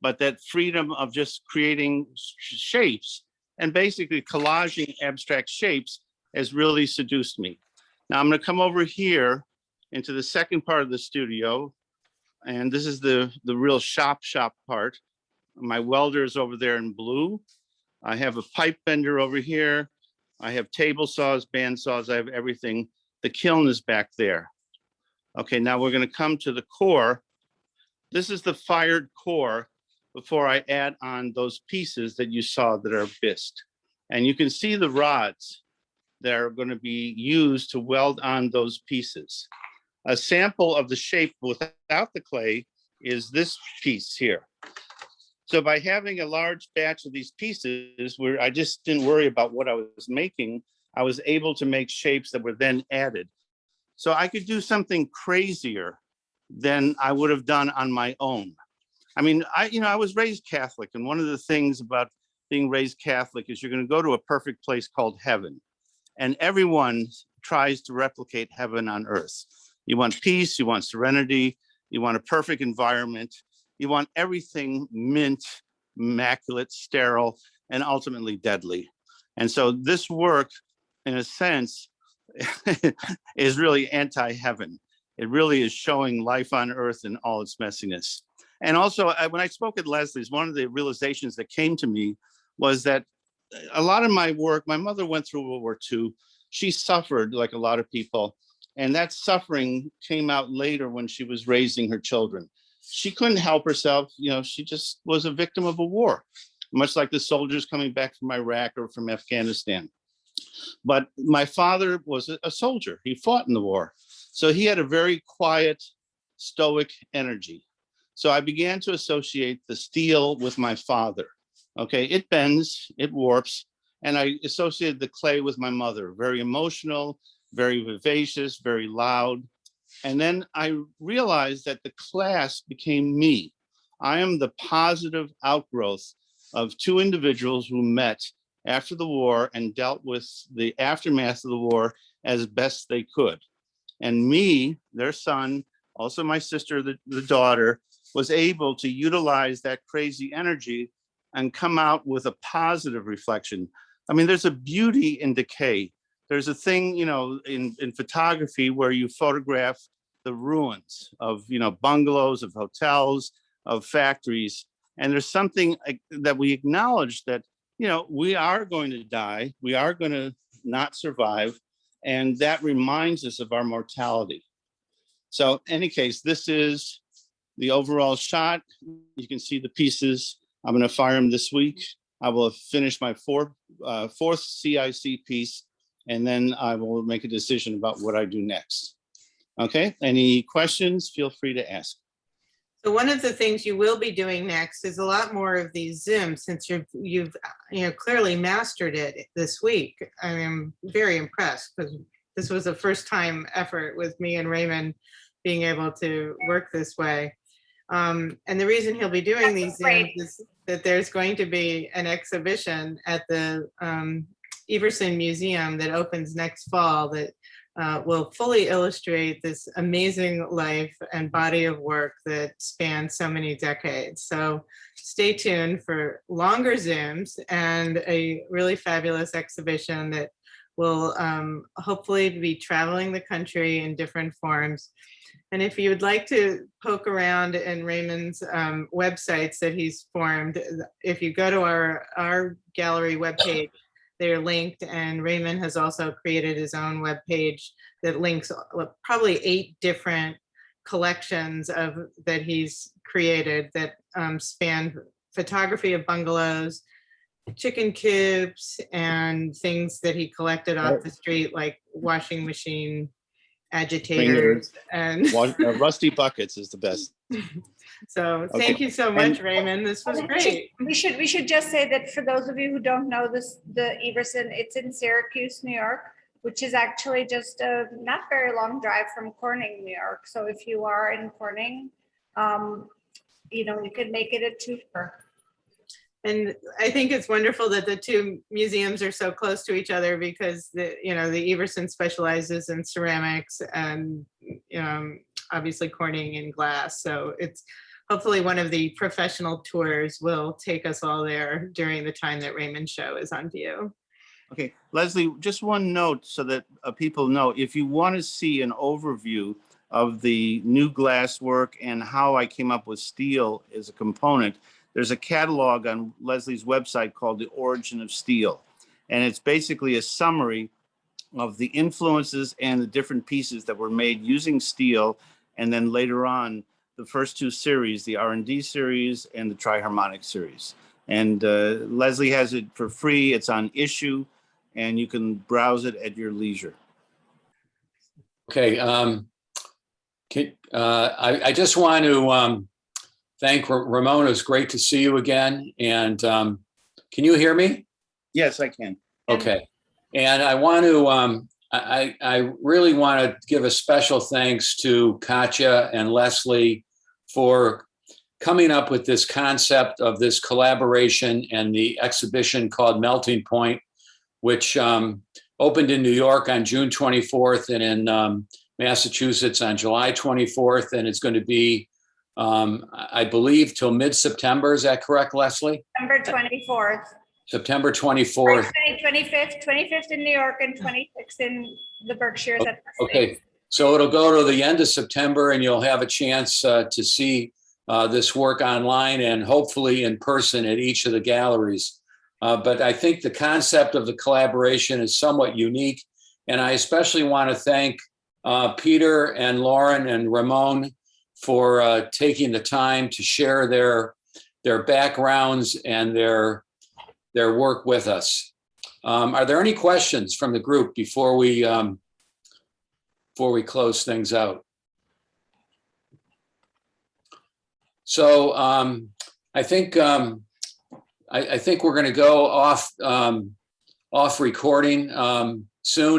but that freedom of just creating shapes and basically collaging abstract shapes has really seduced me. Now I'm going to come over here into the second part of the studio. And this is the real shop part. My welder is over there in blue. I have a pipe bender over here. I have table saws, band saws, I have everything. The kiln is back there. Okay, now we're going to come to the core. This is the fired core before I add on those pieces that you saw that are bisque. And you can see the rods that are going to be used to weld on those pieces. A sample of the shape without the clay is this piece here. So by having a large batch of these pieces where I just didn't worry about what I was making, I was able to make shapes that were then added. So I could do something crazier than I would have done on my own. I mean, I was raised Catholic, and one of the things about being raised Catholic is you're going to go to a perfect place called heaven, and everyone tries to replicate heaven on earth. You want peace, you want serenity, you want a perfect environment, you want everything mint, immaculate, sterile, and ultimately deadly. And so this work, in a sense, is really anti-heaven. It really is showing life on earth in all its messiness. And also, when I spoke at Leslie's, one of the realizations that came to me was that a lot of my work, my mother went through World War II. She suffered like a lot of people. And that suffering came out later when she was raising her children. She couldn't help herself. You know, she just was a victim of a war, much like the soldiers coming back from Iraq or from Afghanistan. But my father was a soldier. He fought in the war. So he had a very quiet, stoic energy. So I began to associate the steel with my father. Okay, it bends, it warps. And I associated the clay with my mother, very emotional, very vivacious, very loud. And then I realized that the class became me. I am the positive outgrowth of two individuals who met after the war and dealt with the aftermath of the war as best they could. And me, their son, also my sister, the daughter, was able to utilize that crazy energy and come out with a positive reflection. I mean, there's a beauty in decay. There's a thing, you know, in photography where you photograph the ruins of, you know, bungalows, of hotels, of factories. And there's something that we acknowledge that, you know, we are going to die. We are going to not survive. And that reminds us of our mortality. So in any case, this is the overall shot. You can see the pieces. I'm going to fire them this week. I will finish my fourth CIC piece, and then I will make a decision about what I do next. Okay, any questions? Feel free to ask. So one of the things you will be doing next is a lot more of these Zooms, since you've clearly mastered it this week. I am very impressed because this was a first time effort with me and Raymond being able to work this way. And the reason he'll be doing these Zooms is that there's going to be an exhibition at the Everson Museum that opens next fall that will fully illustrate this amazing life and body of work that spans so many decades. So stay tuned for longer Zooms and a really fabulous exhibition that will hopefully be traveling the country in different forms. And if you would like to poke around in Raymond's websites that he's formed, if you go to our gallery webpage, they're linked, and Raymond has also created his own webpage that links probably 8 different collections that he's created that span photography of bungalows, chicken coops, and things that he collected off the street, like washing machine agitators and Rusty buckets is the best. so thank you so much, Raymond. This was great. We should just say that for those of you who don't know this, the Everson, it's in Syracuse, New York, which is actually just a not very long drive from Corning, New York. So if you are in Corning, you know, you could make it a twofer. And I think it's wonderful that the two museums are so close to each other, because the Everson specializes in ceramics and obviously Corning in glass. So it's hopefully one of the professional tours will take us all there during the time that Raymond's show is on view. Okay, Leslie, just one note so that people know, if you want to see an overview of the new glass work and how I came up with steel as a component, there's a catalog on Leslie's website called The Origin of Steel. And it's basically a summary of the influences and the different pieces that were made using steel. And then later on, the first 2 series, the R&D series and the Tri-Harmonic series. And Leslie has it for free. It's on Issue, and you can browse it at your leisure. Okay. I just want to thank Raymon. It's great to see you again. And can you hear me? Yes, I can. Okay. And I want to, I really want to give a special thanks to Katya and Leslie for coming up with this concept of this collaboration and the exhibition called Melting Point, which opened in New York on June 24th and in Massachusetts on July 24th. And it's going to be, I believe, till mid-September. Is that correct, Leslie? September 24th. September 24th. 25th in New York and 26th in the Berkshires. Okay, so it'll go to the end of September, and you'll have a chance to see this work online and hopefully in person at each of the galleries. But I think the concept of the collaboration is somewhat unique. And I especially want to thank Peter and Lauren and Raymon for taking the time to share their backgrounds and their work with us. Are there any questions from the group before we close things out? So I think we're going to go off recording soon.